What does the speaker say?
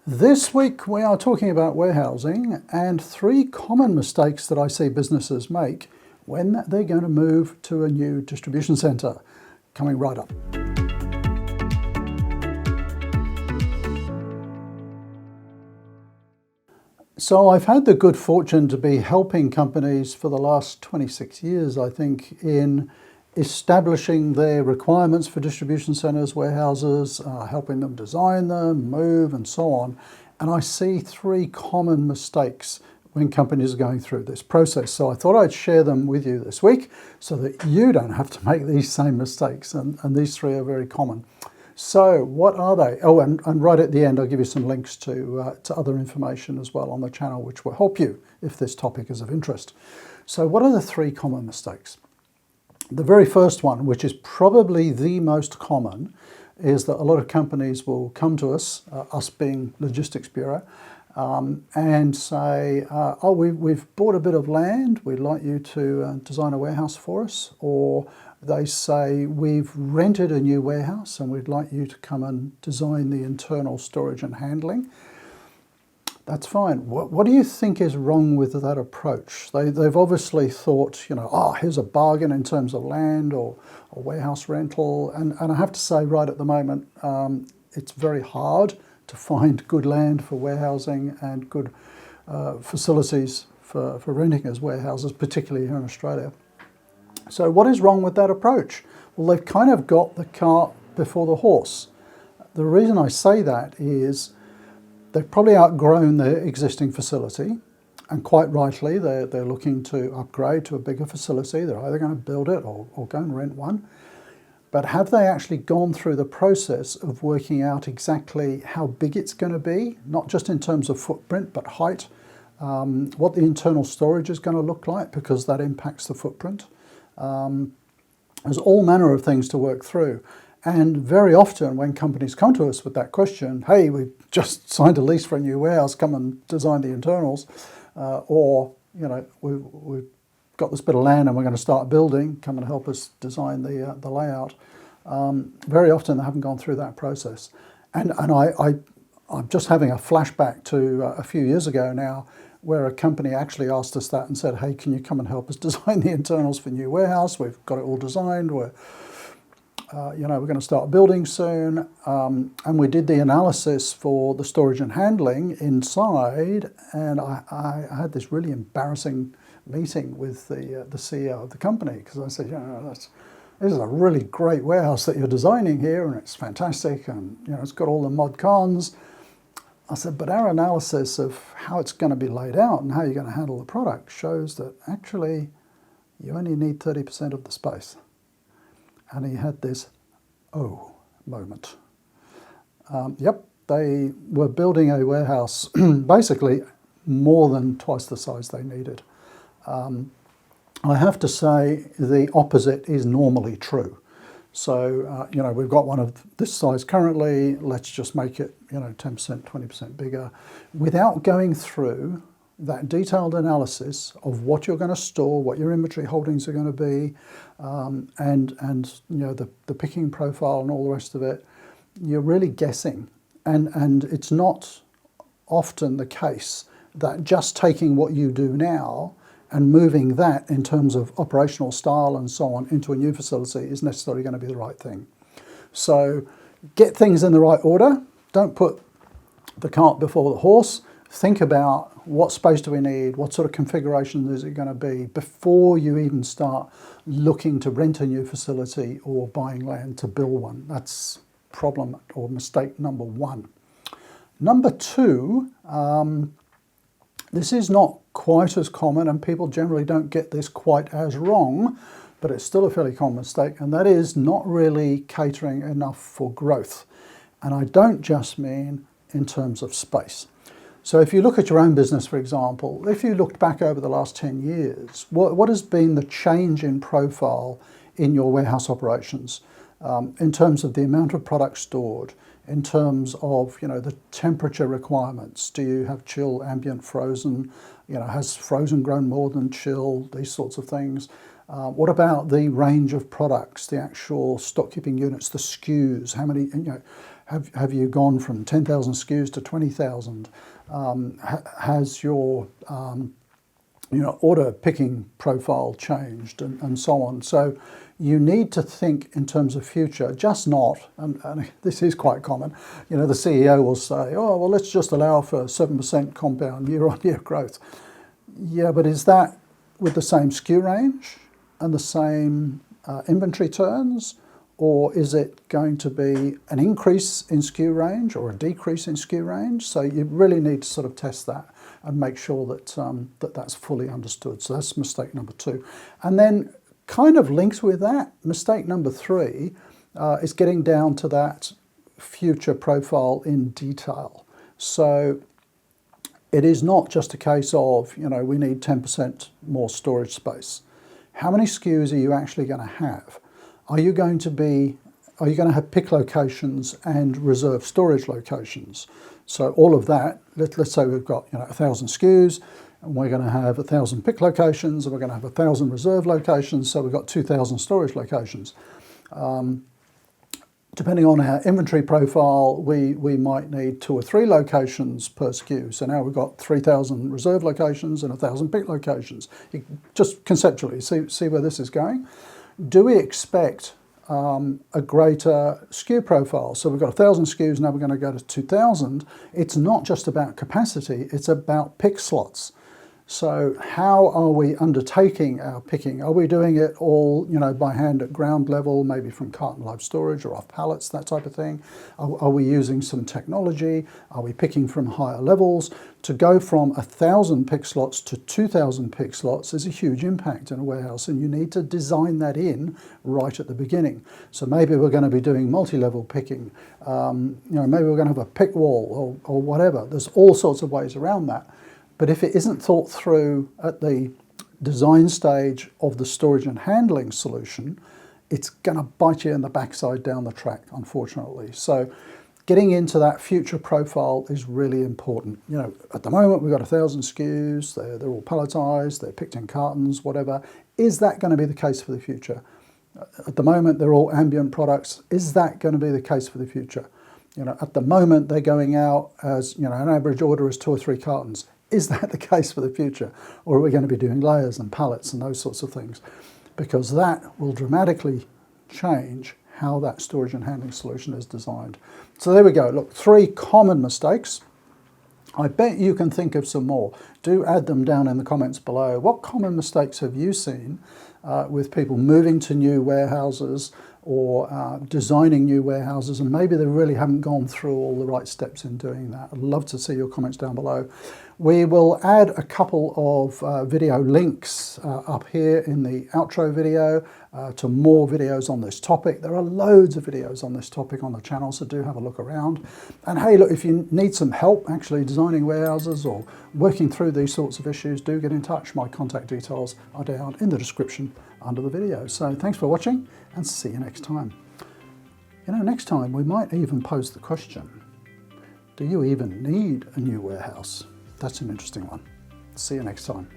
This week we are talking about warehousing and 3 common mistakes that I see businesses make when they're going to move to a new distribution centre. Coming right up. So I've had the good fortune to be helping companies for the last 26 years, I think, in establishing their requirements for distribution centres, warehouses, helping them design them, move and so on. And I see 3 common mistakes when companies are going through this process. So I thought I'd share them with you this week so that you don't have to make these same mistakes. And these 3 are very common. So what are they? Oh, and right at the end, I'll give you some links to other information as well on the channel, which will help you if this topic is of interest. So what are the 3 common mistakes? The very first one, which is probably the most common, is that a lot of companies will come to us, us being Logistics Bureau, and say, oh, we've bought a bit of land, we'd like you to design a warehouse for us. Or they say, we've rented a new warehouse and we'd like you to come and design the internal storage and handling. That's fine. What do you think is wrong with that approach? They've obviously thought, oh, here's a bargain in terms of land or warehouse rental. And I have to say right at the moment, it's very hard to find good land for warehousing and good facilities for renting as warehouses, particularly here in Australia. So what is wrong with that approach? Well, they've kind of got the cart before the horse. The reason I say that is they've probably outgrown their existing facility, and quite rightly, they're looking to upgrade to a bigger facility. They're either going to build it or go and rent one. But have they actually gone through the process of working out exactly how big it's going to be, not just in terms of footprint, but height, what the internal storage is going to look like, because that impacts the footprint. There's all manner of things to work through. And very often when companies come to us with that question, hey, we've just signed a lease for a new warehouse, come and design the internals, or, we've got this bit of land and we're going to start building, come and help us design the layout. Very often they haven't gone through that process. And I'm just having a flashback to a few years ago now, where a company actually asked us that and said, hey, can you come and help us design the internals for a new warehouse? We've got it all designed. We're going to start building soon. And we did the analysis for the storage and handling inside. And I had this really embarrassing meeting with the CEO of the company, because I said, this is a really great warehouse that you're designing here, and it's fantastic, and it's got all the mod cons. I said, but our analysis of how it's going to be laid out and how you're going to handle the product shows that actually you only need 30% of the space. And he had this, oh, moment. Yep, they were building a warehouse basically more than twice the size they needed. I have to say the opposite is normally true. So, we've got one of this size currently, let's just make it, 10%, 20% bigger, without going through that detailed analysis of what you're going to store, what your inventory holdings are going to be, and the picking profile and all the rest of it. You're really guessing. And it's not often the case that just taking what you do now and moving that in terms of operational style and so on into a new facility is necessarily going to be the right thing. So get things in the right order. Don't put the cart before the horse. Think about what space do we need, what sort of configuration is it going to be, before you even start looking to rent a new facility or buying land to build one. That's problem or mistake number 1. Number 2, this is not quite as common, and people generally don't get this quite as wrong, but it's still a fairly common mistake, and that is not really catering enough for growth. And I don't just mean in terms of space. So if you look at your own business, for example, if you looked back over the last 10 years, what has been the change in profile in your warehouse operations in terms of the amount of product stored, in terms of the temperature requirements? Do you have chill, ambient, frozen? Has frozen grown more than chill? These sorts of things. What about the range of products, the actual stock keeping units, the SKUs? How many? Have you gone from 10,000 SKUs to 20,000? Has your order picking profile changed, and so on? So you need to think in terms of future, just not, and this is quite common, the CEO will say, oh, well, let's just allow for 7% compound year-on-year growth. Yeah, but is that with the same SKU range and the same inventory turns? Or is it going to be an increase in SKU range or a decrease in SKU range? So you really need to sort of test that and make sure that that's fully understood. So that's mistake number 2. And then kind of linked with that, mistake number 3 is getting down to that future profile in detail. So it is not just a case of, we need 10% more storage space. How many SKUs are you actually going to have? Are you going to have pick locations and reserve storage locations? So all of that, let's say we've got 1,000 SKUs, and we're going to have 1,000 pick locations, and we're going to have 1,000 reserve locations, so we've got 2,000 storage locations. Depending on our inventory profile, we might need 2 or 3 locations per SKU. So now we've got 3,000 reserve locations and 1,000 pick locations. Just conceptually, see where this is going. Do we expect a greater SKU profile? So we've got 1,000 SKUs, now we're going to go to 2,000. It's not just about capacity, it's about pick slots. So how are we undertaking our picking? Are we doing it all, by hand at ground level, maybe from carton live storage or off pallets, that type of thing? Are we using some technology? Are we picking from higher levels? To go from 1,000 pick slots to 2,000 pick slots is a huge impact in a warehouse, and you need to design that in right at the beginning. So maybe we're going to be doing multi-level picking. Maybe we're going to have a pick wall or whatever. There's all sorts of ways around that. But if it isn't thought through at the design stage of the storage and handling solution, it's going to bite you in the backside down the track, unfortunately. So getting into that future profile is really important. At the moment we've got 1,000 SKUs, they're all palletized, they're picked in cartons, whatever. Is that going to be the case for the future? At the moment they're all ambient products. Is that going to be the case for the future? At the moment they're going out as, an average order is 2 or 3 cartons. Is that the case for the future? Or are we going to be doing layers and pallets and those sorts of things? Because that will dramatically change how that storage and handling solution is designed. So there we go. Look, 3 common mistakes. I bet you can think of some more. Do add them down in the comments below. What common mistakes have you seen with people moving to new warehouses or designing new warehouses, and maybe they really haven't gone through all the right steps in doing that? I'd love to see your comments down below. We will add a couple of video links up here in the outro video to more videos on this topic. There are loads of videos on this topic on the channel, so do have a look around. And hey, look, if you need some help actually designing warehouses or working through these sorts of issues, do get in touch. My contact details are down in the description under the video. So thanks for watching, and see you next time. Next time we might even pose the question, do you even need a new warehouse? That's an interesting one. See you next time.